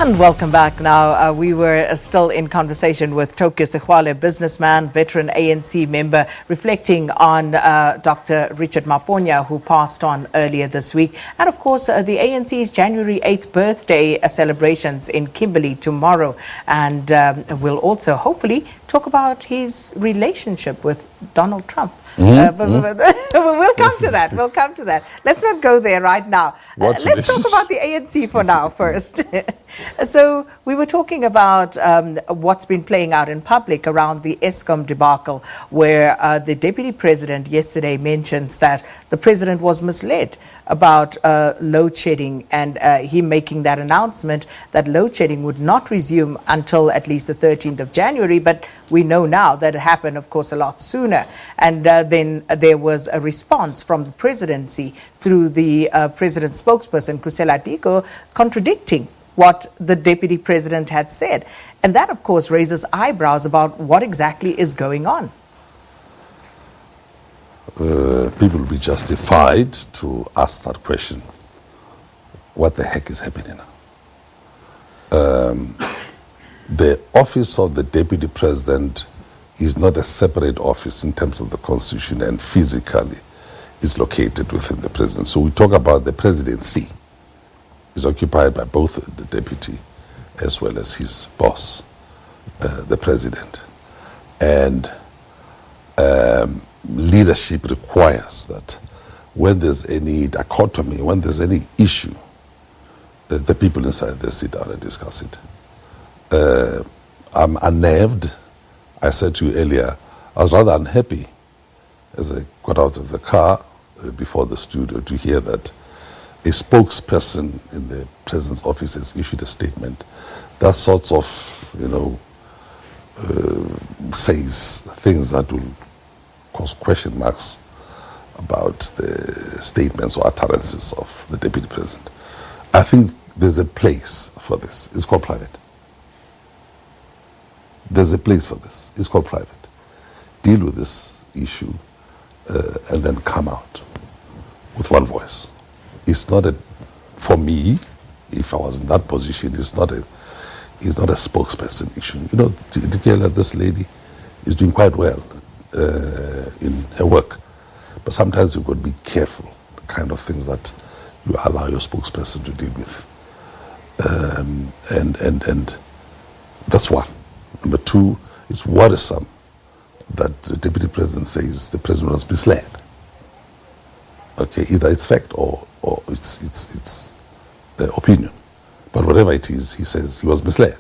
And welcome back now. We were still in conversation with Tokyo Sexwale, businessman, veteran ANC member, reflecting on Dr. Richard Maponya, who passed on earlier this week. And of course, the ANC's January 8th birthday celebrations in Kimberley tomorrow. And we'll also hopefully talk about his relationship with Donald Trump. But we'll come to that. We'll come to that. Let's not go there right now. Let's talk about the ANC for now first. So we were talking about what's been playing out in public around the Eskom debacle, where the deputy president yesterday mentions that the president was misled about load shedding, and him making that announcement that load shedding would not resume until at least the 13th of January. But we know now that it happened, of course, a lot sooner. And then there was a response from the presidency through the president's spokesperson, Kusela Diko, contradicting what the deputy president had said. And that, of course, raises eyebrows about what exactly is going on. People will be justified to ask that question. What the heck is happening now? The office of the deputy president is not a separate office in terms of the constitution, and physically is located within the president. So we talk about the presidency is occupied by both the deputy as well as his boss, the president. And leadership requires that when there's any dichotomy, when there's any issue, the people inside they sit down and discuss it. I'm unnerved. I said to you earlier, I was rather unhappy as I got out of the car before the studio to hear that a spokesperson in the president's office has issued a statement that sorts of, says things that will cause question marks about the statements or utterances of the deputy president. I think there's a place for this. It's called private. There's a place for this. It's called private. Deal with this issue and then come out with one voice. It's not for me, if I was in that position, it's not a spokesperson issue. Together this lady is doing quite well in her work, but sometimes you've got to be careful the kind of things that you allow your spokesperson to deal with, and that's one. Number two, it's worrisome that the deputy president says the president was misled. Okay, either it's fact or it's opinion, but whatever it is, he says he was misled.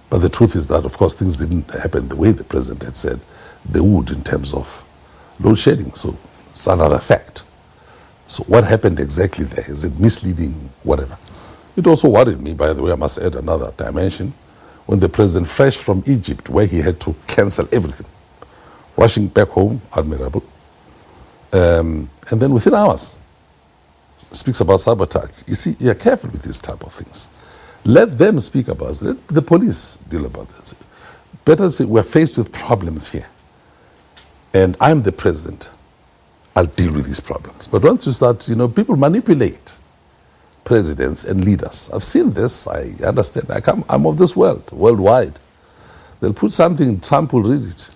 But the truth is that, of course, things didn't happen the way the president had said they would in terms of load shedding. So it's another fact. So what happened exactly there? Is it misleading? Whatever. It also worried me, by the way, I must add another dimension, when the president, fresh from Egypt, where he had to cancel everything, rushing back home, admirable, and then within hours, speaks about sabotage. You see, you're careful with this type of things. Let them speak about it. Let the police deal about this. Better say, we're faced with problems here, and I'm the president. I'll deal with these problems. But once you start, people manipulate presidents and leaders. I've seen this. I understand. I'm of this world, worldwide. They'll put something, Trump will read it.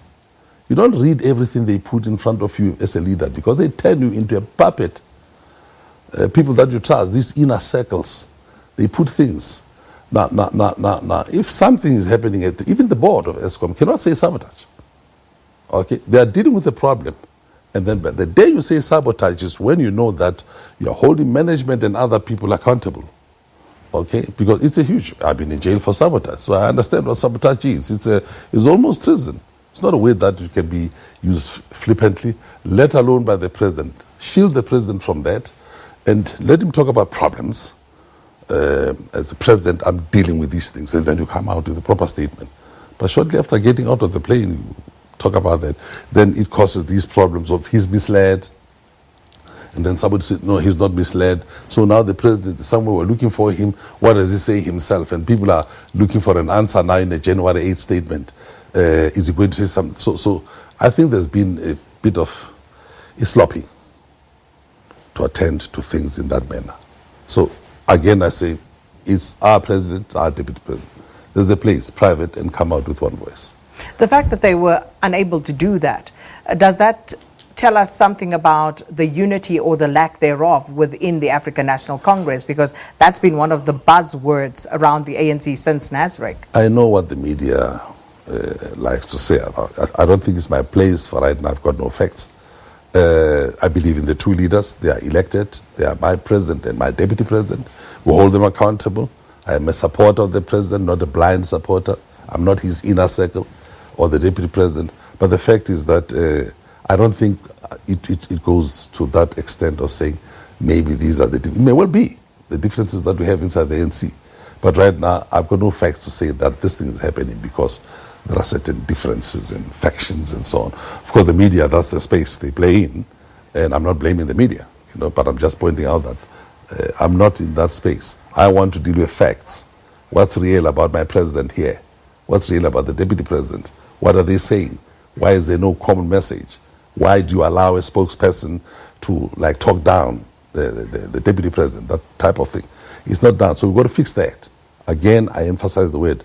You don't read everything they put in front of you as a leader, because they turn you into a puppet. People that you trust, these inner circles, they put things. Now, if something is happening even the board of Eskom cannot say sabotage. Okay, they are dealing with a problem. And then the day you say sabotage is when you know that you're holding management and other people accountable. Okay, because it's a huge, I've been in jail for sabotage, so I understand what sabotage is. It's almost treason. It's not a way that it can be used flippantly, let alone by the president. Shield the president from that and let him talk about problems. As the president, I'm dealing with these things, and then you come out with a proper statement. But shortly after getting out of the plane, you talk about that, then it causes these problems of he's misled, and then somebody said, no, he's not misled. So now the president, somewhere we're looking for him, what does he say himself? And people are looking for an answer now in the January 8th statement. Is he going to say something? So I think there's been a bit of a sloppy to attend to things in that manner. So again, I say, It's our president, our deputy president. There's a place, private, and come out with one voice. The fact that they were unable to do that, does that tell us something about the unity or the lack thereof within the African National Congress? Because that's been one of the buzzwords around the ANC since Nasrec. I know what the media likes to say about it. I don't think it's my place for right now. I've got no facts. I believe in the two leaders. They are elected. They are my president and my deputy president. We hold them accountable. I am a supporter of the president, not a blind supporter. I'm not his inner circle or the deputy president. But the fact is that I don't think it goes to that extent of saying maybe these are the it may well be the differences that we have inside the ANC. But right now, I've got no facts to say that this thing is happening because there are certain differences and factions and so on. Of course, the media, that's the space they play in, and I'm not blaming the media, but I'm just pointing out that I'm not in that space. I want to deal with facts. What's real about my president here? What's real about the deputy president? What are they saying? Why is there no common message? Why do you allow a spokesperson to talk down the deputy president? That type of thing. It's not done. So we've got to fix that. Again, I emphasize the word,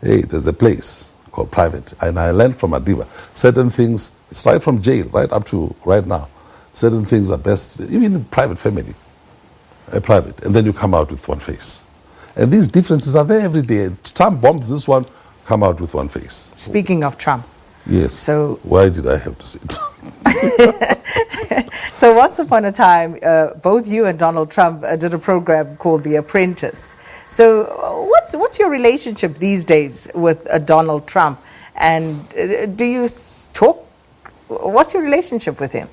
hey, there's a place called private. And I learned from Madiba, certain things, it's right from jail, right up to right now. Certain things are best, even in private family, private. And then you come out with one face. And these differences are there every day. Trump bombs this one, come out with one face. Speaking of Trump. Yes. So why did I have to say it? So once upon a time, both you and Donald Trump did a program called The Apprentice. So what's your relationship these days with Donald Trump? And do you talk? What's your relationship with him?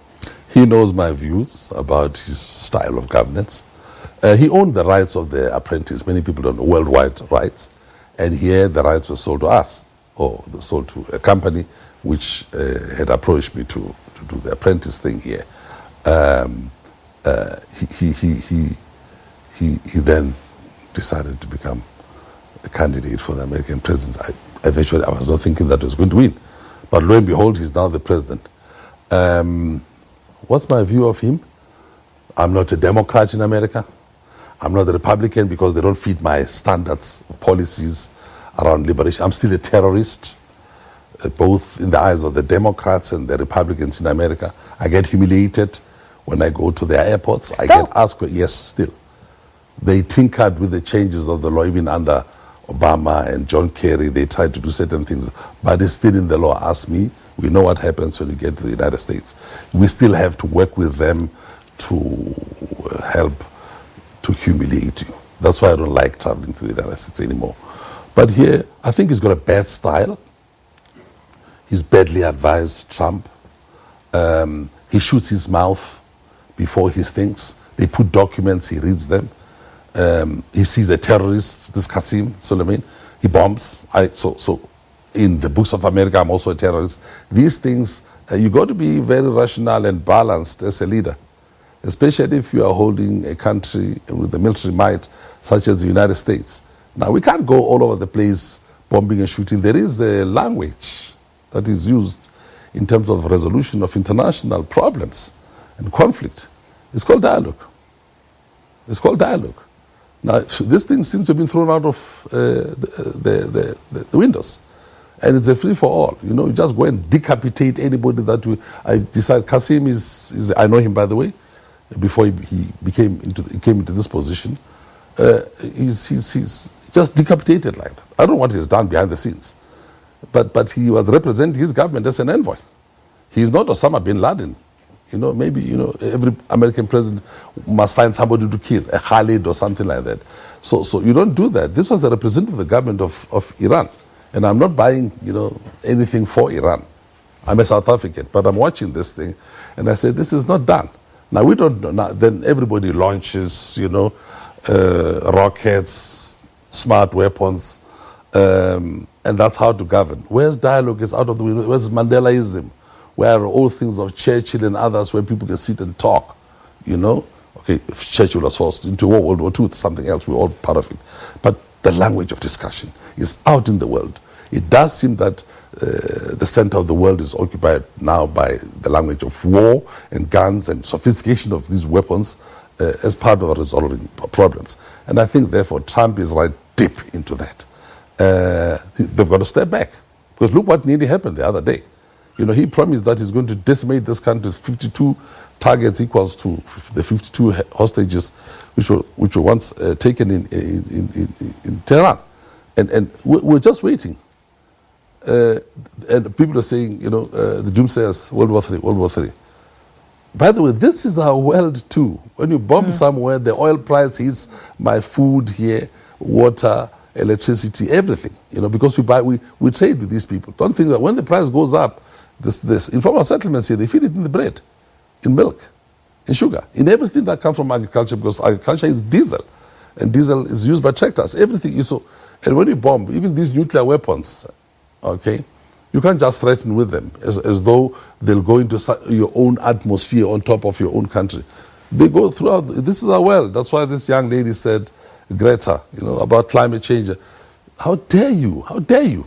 He knows my views about his style of governance. He owned the rights of The Apprentice. Many people don't know, worldwide rights. And here the rights were sold to us, or sold to a company which had approached me to do the apprentice thing here. He then decided to become a candidate for the American presidency. Eventually, I was not thinking that he was going to win. But lo and behold, he's now the president. What's my view of him? I'm not a Democrat in America. I'm not a Republican because they don't fit my standards, policies around liberation. I'm still a terrorist, both in the eyes of the Democrats and the Republicans in America. I get humiliated when I go to their airports. Still? I get asked, yes, still. They tinkered with the changes of the law, even under Obama and John Kerry. They tried to do certain things, but it's still in the law. Ask me. We know what happens when you get to the United States. We still have to work with them to help to humiliate you. That's why I don't like traveling to the United States anymore. But here, I think he's got a bad style. He's badly advised Trump. He shoots his mouth before he thinks. They put documents, he reads them. He sees a terrorist, this Qasem Soleimani, he bombs. So in the books of America, I'm also a terrorist. These things, you got to be very rational and balanced as a leader, especially if you are holding a country with a military might such as the United States. Now, we can't go all over the place bombing and shooting. There is a language that is used in terms of resolution of international problems and conflict. It's called dialogue. It's called dialogue. Now, this thing seems to have been thrown out of the windows. And it's a free-for-all. You just go and decapitate anybody that I decide. Qasem is I know him, by the way, before he came into this position. He's just decapitated like that. I don't know what he's done behind the scenes. But he was representing his government as an envoy. He's not Osama bin Laden. Maybe every American president must find somebody to kill, a Khalid or something like that. So you don't do that. This was a representative of the government of Iran. And I'm not buying, anything for Iran. I'm a South African, but I'm watching this thing, and I say, this is not done. Now, we don't know. Now, then everybody launches, rockets, smart weapons, and that's how to govern. Where's dialogue is out of the window? Where's Mandelaism? Where are all things of Churchill and others where people can sit and talk, Okay, if Churchill was forced into World War II, it's something else. We're all part of it. But the language of discussion is out in the world. It does seem that the center of the world is occupied now by the language of war and guns and sophistication of these weapons. as part of resolving problems. And I think, therefore, Trump is right deep into that. They've got to step back. Because look what nearly happened the other day. You know, he promised that he's going to decimate this country. 52 targets equals to the 52 hostages which were once taken in Tehran. And we're just waiting. And people are saying, you know, the doomsayers, World War III, World War III. By the way, this is our world too. When you bomb somewhere, the oil price hits my food here, water, electricity, everything. You know, because we trade with these people. Don't think that when the price goes up, this informal settlements here, they feed it in the bread, in milk, in sugar, in everything that comes from agriculture, because agriculture is diesel, and diesel is used by tractors. Everything is so. And when you bomb, even these nuclear weapons, okay, you can't just threaten with them as though they'll go into your own atmosphere on top of your own country. They go throughout. This is our world. That's why this young lady said, Greta, you know, about climate change. How dare you? How dare you?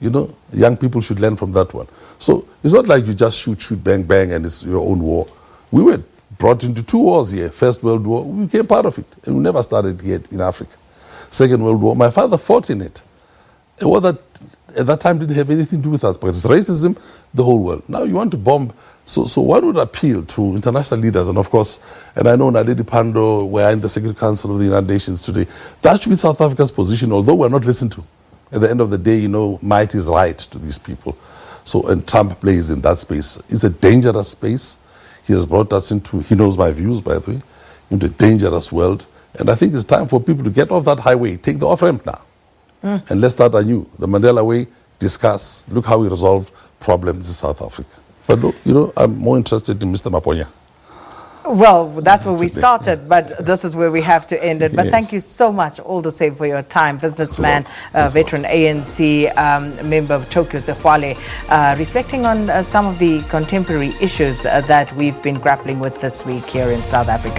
You know, young people should learn from that one. So it's not like you just shoot, bang, bang, and it's your own war. We were brought into 2 wars here. First World War, we became part of it, and we never started here in Africa. Second World War, my father fought in it. A war that at that time didn't have anything to do with us, but it's racism, the whole world. Now you want to bomb. So one would appeal to international leaders, and of course, and I know Naledi Pandor, we're in the Security Council of the United Nations today. That should be South Africa's position, although we're not listened to. At the end of the day, you know, might is right to these people. So, and Trump plays in that space. It's a dangerous space. He has brought us into, he knows my views, by the way, into a dangerous world. And I think it's time for people to get off that highway, take the off-ramp now. And let's start anew. The Mandela way, discuss, look how we resolve problems in South Africa. But look, you know, I'm more interested in Mr. Maponya. Well, that's where we started, but this is where we have to end it. But Yes. thank you so much, all the same, for your time. Businessman, veteran ANC, member of Tokyo Sexwale, reflecting on some of the contemporary issues that we've been grappling with this week here in South Africa.